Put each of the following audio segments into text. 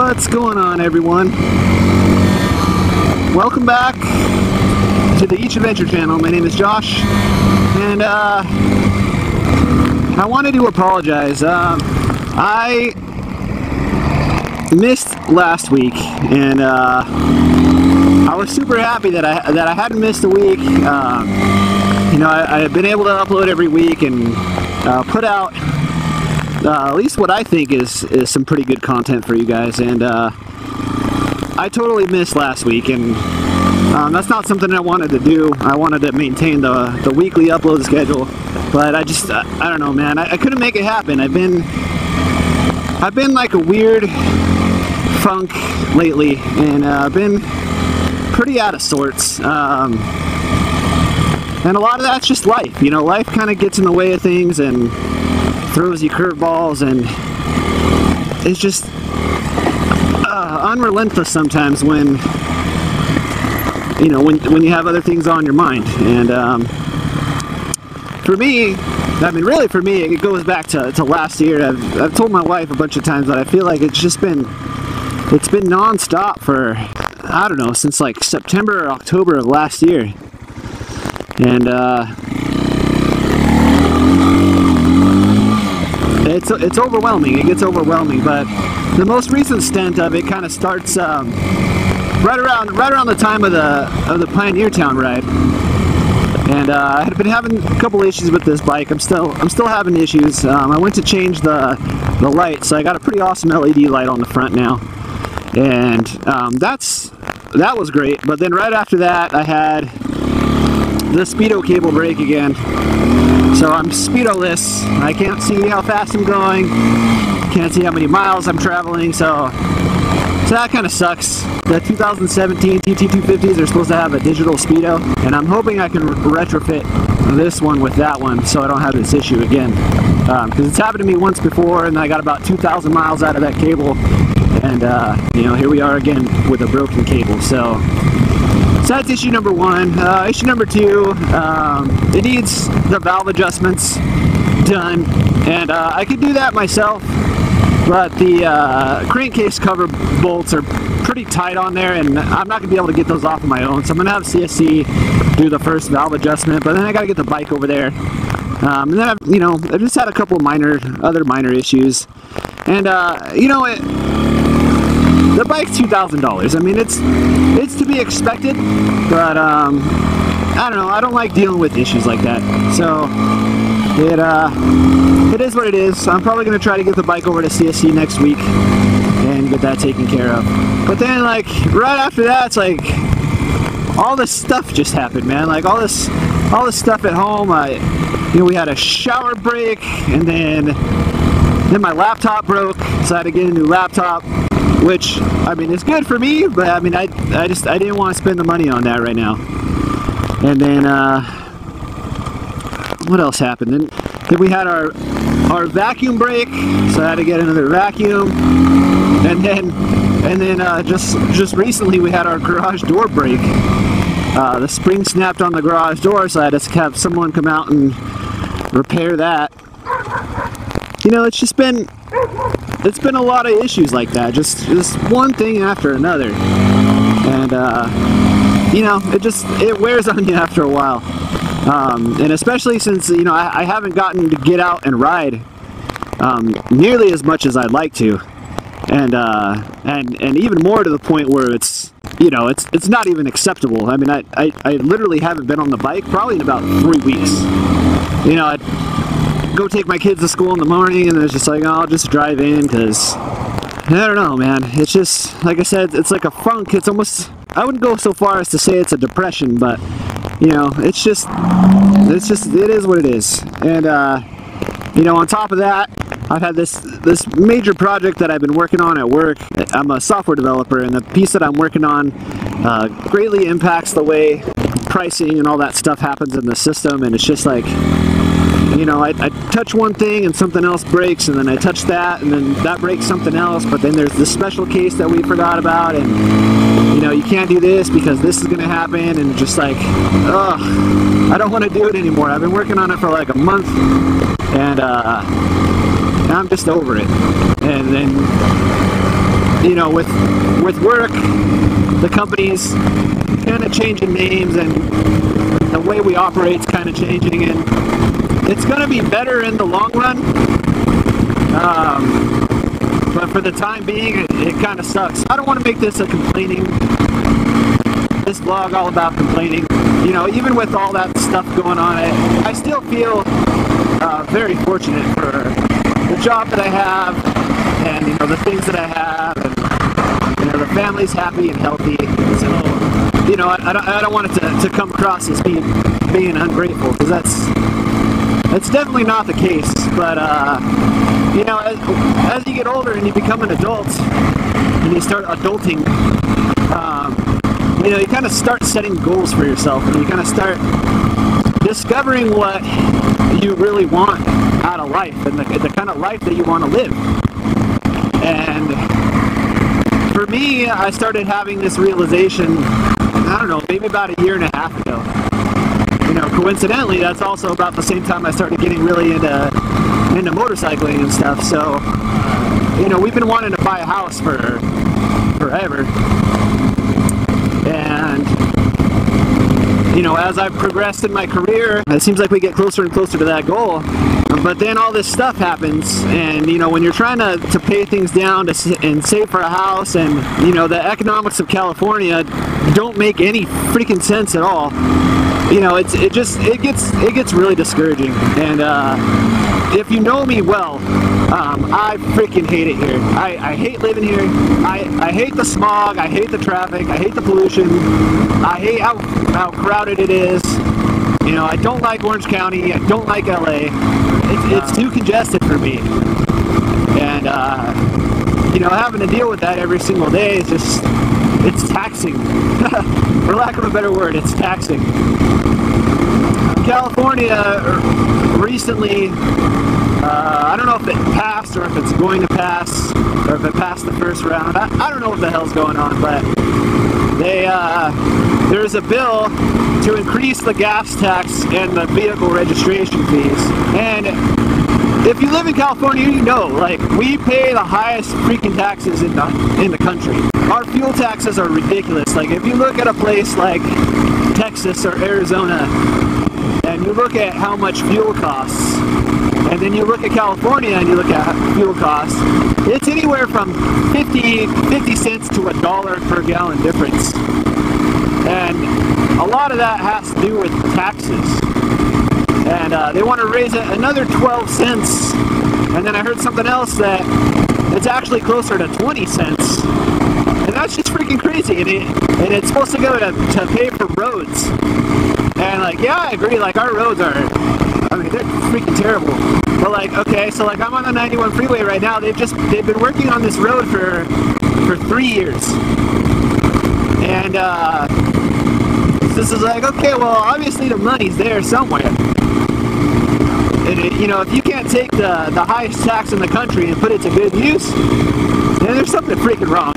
What's going on, everyone? Welcome back to the Each Adventure channel. My name is Josh, and I wanted to apologize. I missed last week, and I was super happy that I hadn't missed a week. You know, I've been able to upload every week and put out at least what I think is some pretty good content for you guys, and I totally missed last week, and that's not something I wanted to do. I wanted to maintain the weekly upload schedule, but I don't know, man. I couldn't make it happen. I've been like a weird funk lately, and I've been pretty out of sorts. And a lot of that's just life. You know, life kind of gets in the way of things and throws you curveballs, and it's just unrelentless sometimes when you have other things on your mind. And for me, I mean, really for me, it goes back to last year. I've told my wife a bunch of times that I feel like it's been non-stop for, I don't know, since like September or October of last year. And it's overwhelming. It gets overwhelming. But the most recent stint of it kind of starts right around the time of the Pioneer Town ride. And I had been having a couple issues with this bike. I'm still having issues. I went to change the light, so I got a pretty awesome LED light on the front now, and that was great. But then right after that, I had the speedo cable break again, so I'm speedoless. I can't see how fast I'm going, can't see how many miles I'm traveling, so that kind of sucks. The 2017 TT250s are supposed to have a digital speedo, and I'm hoping I can retrofit this one with that one so I don't have this issue again, because it's happened to me once before, and I got about 2,000 miles out of that cable, and you know, here we are again with a broken cable. So that's issue number one. Issue number two, it needs the valve adjustments done, and I could do that myself, but the crankcase cover bolts are pretty tight on there, and I'm not going to be able to get those off on my own, so I'm going to have CSC do the first valve adjustment, but then I got to get the bike over there. And then I've just had a couple other minor issues, and the bike's $2,000. I mean, it's to be expected, but I don't know. I don't like dealing with issues like that. So it is what it is. I'm probably going to try to get the bike over to CSC next week and get that taken care of. But then, like, right after that, it's like all this stuff just happened, man. Like all this stuff at home. We had a shower break, and then my laptop broke, so I had to get a new laptop, which, I mean, is good for me, but I mean, I didn't want to spend the money on that right now. And then what else happened? Then we had our vacuum break, so I had to get another vacuum. And then just recently we had our garage door break. The spring snapped on the garage door, so I had to have someone come out and repair that. You know, it's been a lot of issues like that, just one thing after another, and you know, it wears on you after a while, and especially since I haven't gotten to get out and ride nearly as much as I'd like to, and even more to the point where it's not even acceptable. I mean, I literally haven't been on the bike probably in about 3 weeks. You know, I'd go take my kids to school in the morning, and it's just like, oh, I'll just drive in, because I don't know, man. It's just, like I said, it's like a funk. It's almost, I wouldn't go so far as to say it's a depression, but it is what it is. And on top of that, I've had this major project that I've been working on at work. I'm a software developer, and the piece that I'm working on greatly impacts the way pricing and all that stuff happens in the system, and it's just like, I touch one thing and something else breaks, and then I touch that and then that breaks something else, but then there's this special case that we forgot about, and you can't do this because this is going to happen, and just like, ugh, I don't want to do it anymore. I've been working on it for like a month, and I'm just over it. And then you know, with work, the company's kind of changing names and the way we operate is kind of changing, and it's going to be better in the long run. But for the time being, it kind of sucks. I don't want to make this this vlog all about complaining. You know, even with all that stuff going on, I still feel very fortunate for the job that I have, and you know, the things that I have, and you know, the family's happy and healthy. So, you know, I don't want it to come across as being ungrateful, because that's definitely not the case. But you know, as you get older and you become an adult and you start adulting, you know, you kind of start setting goals for yourself, and you kind of start discovering what you really want out of life, and the kind of life that you want to live. And for me, I started having this realization, I don't know, maybe about a year and a half ago. You know, coincidentally, that's also about the same time I started getting really into motorcycling and stuff. So, you know, we've been wanting to buy a house for forever. And, you know, as I've progressed in my career, it seems like we get closer and closer to that goal. But then all this stuff happens, and, you know, when you're trying to pay things down and save for a house, and, you know, the economics of California don't make any freaking sense at all. You know, it gets really discouraging. And if you know me well, I freaking hate it here. I hate living here. I hate the smog. I hate the traffic. I hate the pollution. I hate how crowded it is. You know, I don't like Orange County. I don't like LA. It's too congested for me. And you know, having to deal with that every single day is just, it's taxing. For lack of a better word, it's taxing. California recently, I don't know if it passed or if it's going to pass, or if it passed the first round. I don't know what the hell's going on, but there's a bill to increase the gas tax and the vehicle registration fees. And if you live in California, you know, like, we pay the highest freaking taxes in the country. Our fuel taxes are ridiculous. Like, if you look at a place like Texas or Arizona, and you look at how much fuel costs, and then you look at California and you look at fuel costs, it's anywhere from 50 cents to $1 per gallon difference. And a lot of that has to do with taxes. And they want to raise it another 12 cents. And then I heard something else that it's actually closer to 20 cents. And that's just freaking crazy. And it's supposed to go to pay for roads. And like, yeah, I agree, like, our roads are, I mean, they're freaking terrible. But like, okay, so like, I'm on the 91 freeway right now. They've been working on this road for 3 years. And this is like, okay, well, obviously the money's there somewhere. And you know, if you can't take the highest tax in the country and put it to good use, then there's something freaking wrong.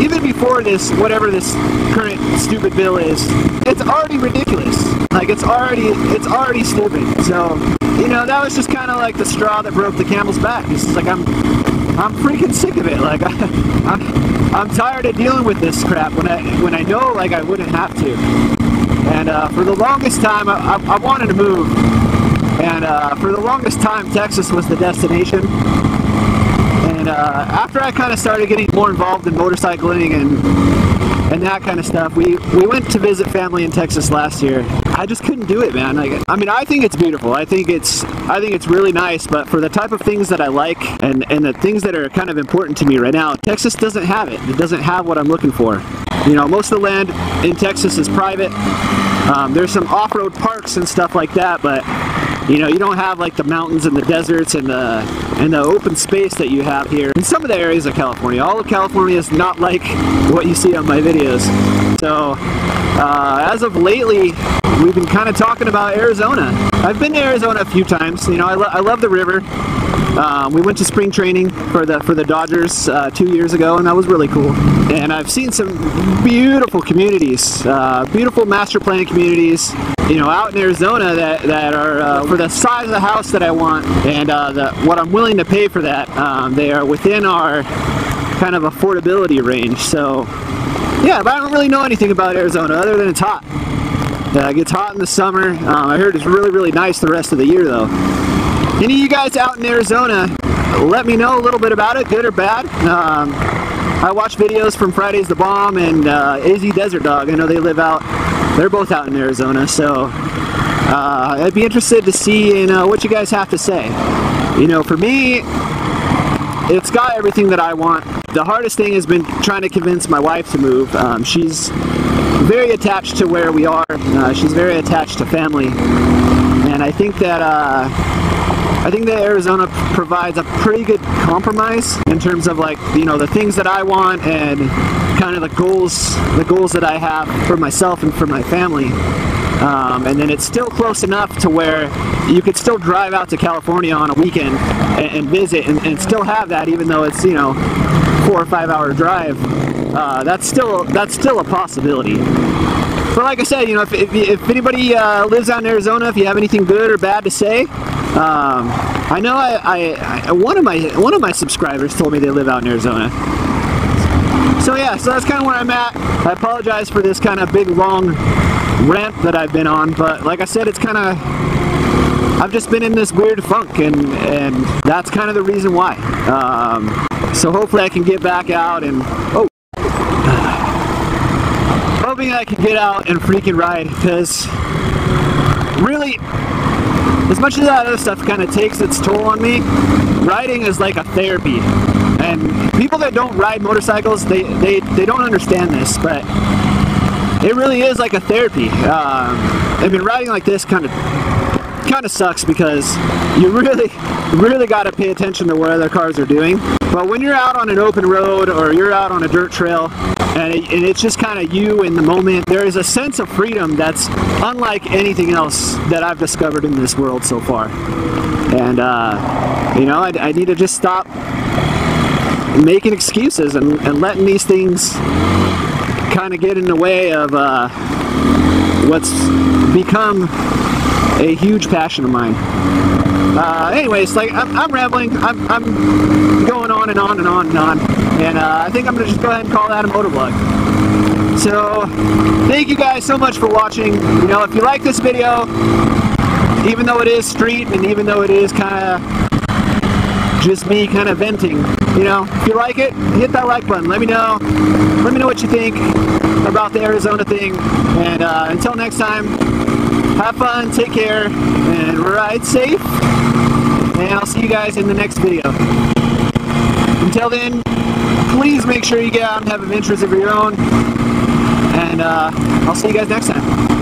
Even before this, whatever this current stupid bill is, it's already ridiculous. Like, it's already stupid. So, you know, that was just kind of like the straw that broke the camel's back. It's just like, I'm freaking sick of it. Like, I'm tired of dealing with this crap when I know, like, I wouldn't have to. And for the longest time, I wanted to move. And for the longest time, Texas was the destination. And after I kind of started getting more involved in motorcycling and that kind of stuff, we went to visit family in Texas last year. I just couldn't do it, man. Like, I mean, I think it's beautiful. I think it's really nice, but for the type of things that I like and the things that are kind of important to me right now, Texas doesn't have it. It doesn't have what I'm looking for. You know, most of the land in Texas is private. There's some off-road parks and stuff like that, but you know, you don't have like the mountains and the deserts and the open space that you have here in some of the areas of California. All of California is not like what you see on my videos. So as of lately, we've been kind of talking about Arizona. I've been to Arizona a few times. You know, I love the river. We went to spring training for the Dodgers 2 years ago, and that was really cool. And I've seen some beautiful communities, beautiful master plan communities, you know, out in Arizona that are for the size of the house that I want, and what I'm willing to pay for that. They are within our kind of affordability range. So yeah, but I don't really know anything about Arizona other than it's hot. It gets hot in the summer. I heard it's really, really nice the rest of the year though. Any of you guys out in Arizona, let me know a little bit about it, good or bad. I watch videos from Friday's the Bomb and AZ Desert Dog. I know they live out, they're both out in Arizona, so I'd be interested to see what you guys have to say. You know, for me, it's got everything that I want. The hardest thing has been trying to convince my wife to move. She's very attached to where we are. She's very attached to family, and I think that Arizona provides a pretty good compromise in terms of, like, you know, the things that I want and kind of the goals that I have for myself and for my family. And then it's still close enough to where you could still drive out to California on a weekend and visit and still have that, even though it's, you know, 4 or 5 hour drive. That's still a possibility. But like I said, you know, if anybody lives out in Arizona, if you have anything good or bad to say, I know one of my subscribers told me they live out in Arizona. So yeah, so that's kind of where I'm at. I apologize for this kind of big long rant that I've been on, but like I said, it's kind of, I've just been in this weird funk, and that's kind of the reason why. So hopefully I can get back out and hoping I can get out and freaking ride, because really, as much as that other stuff kind of takes its toll on me, riding is like a therapy. And people that don't ride motorcycles, they don't understand this, but it really is like a therapy. I mean, riding like this kind of sucks, because you really got to pay attention to what other cars are doing. But when you're out on an open road or you're out on a dirt trail, and it's just kind of you in the moment, there is a sense of freedom that's unlike anything else that I've discovered in this world so far. And you know, I need to just stop making excuses and letting these things kind of get in the way of what's become a huge passion of mine. Anyways, like, I'm rambling. I'm going on and on and on and on, and I think I'm gonna just go ahead and call that a motovlog. So thank you guys so much for watching. You know, if you like this video, even though it is street and even though it is kind of just me kind of venting, you know, if you like it, hit that like button. Let me know what you think about the Arizona thing, and until next time, have fun, take care, and ride safe, and I'll see you guys in the next video. Until then, please make sure you get out and have adventures of your own, and I'll see you guys next time.